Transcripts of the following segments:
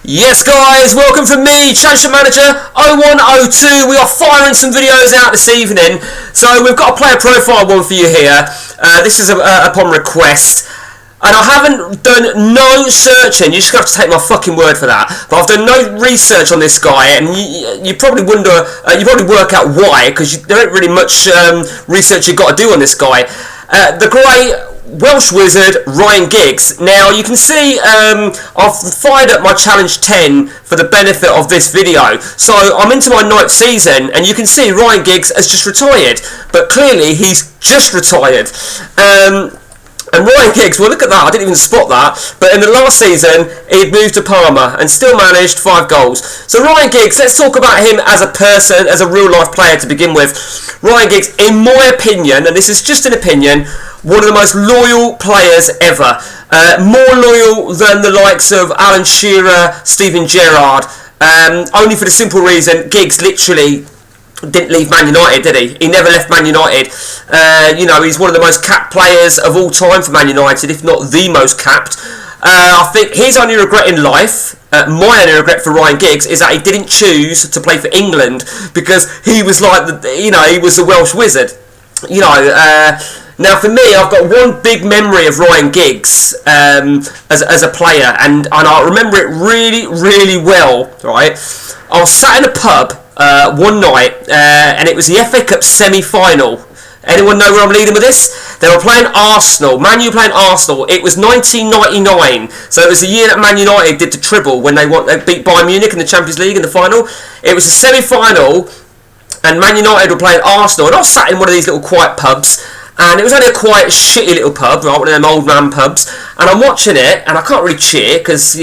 Yes guys, welcome from me, Championship Manager 0102. We are firing some videos out this evening. So we've got a player profile one for you here. This is upon request. And I haven't done no searching, you're just going to have to take my fucking word for that. But I've done no research on this guy, and you probably wonder, you probably work out why, because there ain't really much research you've got to do on this guy. The great Welsh Wizzard, Ryan Giggs. Now you can see I've fired up my challenge 10 for the benefit of this video. So I'm into my 9th season, and you can see Ryan Giggs has just retired, but clearly he's just retired. And Ryan Giggs, well look at that, I didn't even spot that, but in the last season he'd moved to Parma and still managed 5 goals. So Ryan Giggs, let's talk about him as a person, as a real life player to begin with. Ryan Giggs, in my opinion, and this is just an opinion, one of the most loyal players ever. More loyal than the likes of Alan Shearer, Steven Gerrard. Only for the simple reason, Giggs literally didn't leave Man United, did he? He never left Man United. You know, he's one of the most capped players of all time for Man United, if not the most capped. I think his only regret in life, my only regret for Ryan Giggs, is that he didn't choose to play for England, because he was like, he was the Welsh Wizzard. Now for me, I've got one big memory of Ryan Giggs as a player, and I remember it really, really well, right? I was sat in a pub one night, and it was the FA Cup semi-final. Anyone know where I'm leading with this? They were playing Arsenal. Man U playing Arsenal. It was 1999, so it was the year that Man United did the treble when they beat Bayern Munich in the Champions League in the final. It was a semi-final, and Man United were playing Arsenal, and I was sat in one of these little quiet pubs, and it was only a quiet, shitty little pub, right, one of them old man pubs, and I'm watching it, and I can't really cheer, because,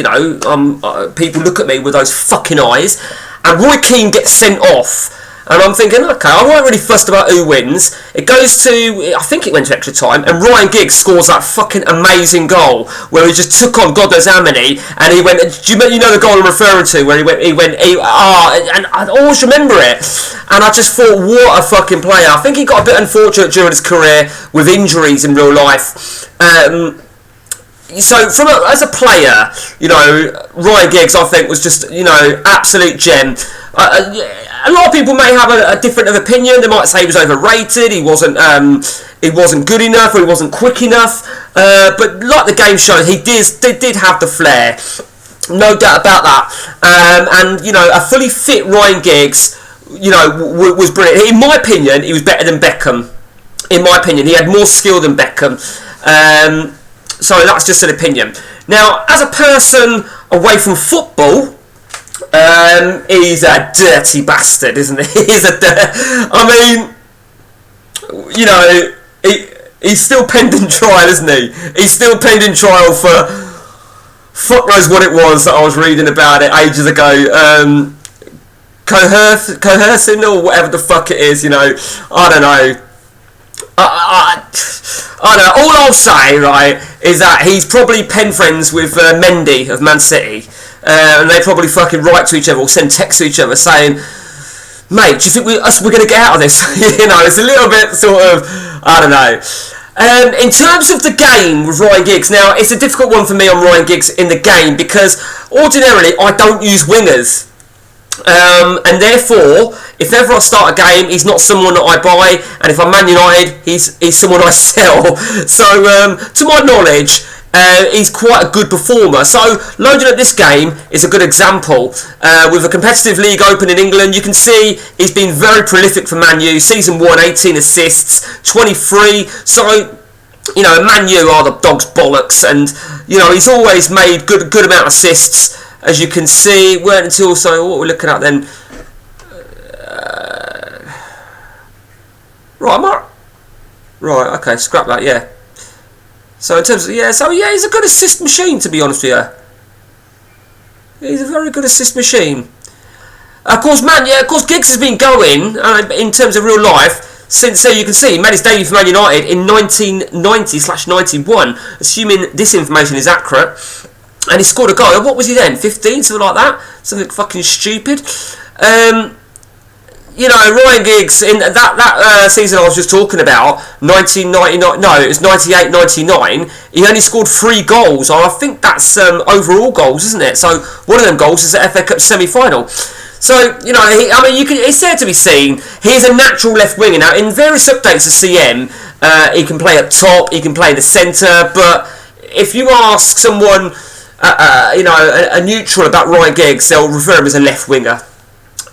people look at me with those fucking eyes, and Roy Keane gets sent off. And I'm thinking, okay, I wasn't really fussed about who wins. It goes to, I think it went to extra time, and Ryan Giggs scores that fucking amazing goal where he just took on God knows how many, and he went. Do you know the goal I'm referring to, where and I always remember it. And I just thought, what a fucking player. I think he got a bit unfortunate during his career with injuries in real life. So, as a player, Ryan Giggs, I think, was just, absolute gem. A lot of people may have a different opinion. They might say he was overrated. He wasn't good enough, or he wasn't quick enough. But like the game showed, he did have the flair, no doubt about that. And a fully fit Ryan Giggs, was brilliant. In my opinion, he was better than Beckham. In my opinion, he had more skill than Beckham. So that's just an opinion. Now, as a person away from football, he's a dirty bastard, isn't he? He's still pending trial, isn't he? He's still pending trial for fuck knows what it was that I was reading about it ages ago. Coercing or whatever the fuck it is, I don't know. I don't know. All I'll say, right, is that he's probably pen friends with Mendy of Man City, and they probably fucking write to each other or send texts to each other saying, "Mate, do you think we're going to get out of this?" It's a little bit sort of, I don't know. In terms of the game with Ryan Giggs, now it's a difficult one for me on Ryan Giggs in the game, because ordinarily I don't use wingers. And therefore, if ever I start a game, he's not someone that I buy, and if I'm Man United, he's someone I sell. So, to my knowledge, he's quite a good performer. So, loading up this game is a good example. With a competitive league open in England, you can see he's been very prolific for Man U. Season 1, 18 assists, 23. So, Man U are the dog's bollocks, and he's always made good amount of assists. As you can see, weren't until, so what we're looking at then. Right, okay, scrap that, yeah. So in terms of, he's a good assist machine, to be honest with you. He's a very good assist machine. Of course, Giggs has been going, in terms of real life, since, you can see, he made his debut for Man United in 1990/91, assuming this information is accurate. And he scored a goal. What was he then? 15? Something like that? Something fucking stupid. you know, Ryan Giggs in that season I was just talking about, 1999. No, it was 98-99. He only scored 3 goals. I think that's overall goals, isn't it? So one of them goals is the FA Cup semi-final. So, you know, it's there to be seen. He's a natural left winger. Now, in various updates of CM, he can play up top, he can play in the centre, but if you ask someone, you know, a neutral about Ryan Giggs, they'll refer him as a left winger.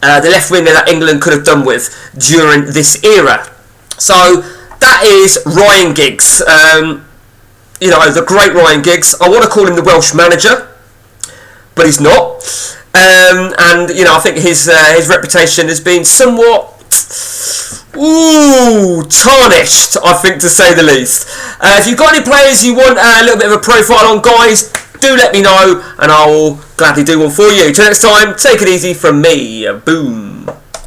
The left winger that England could have done with during this era. So, that is Ryan Giggs. You know, the great Ryan Giggs. I want to call him the Welsh manager, but he's not. And you know, I think his reputation has been somewhat tarnished, I think, to say the least. If you've got any players you want a little bit of a profile on, guys, do let me know, and I'll gladly do one for you. Till next time, take it easy from me. Boom.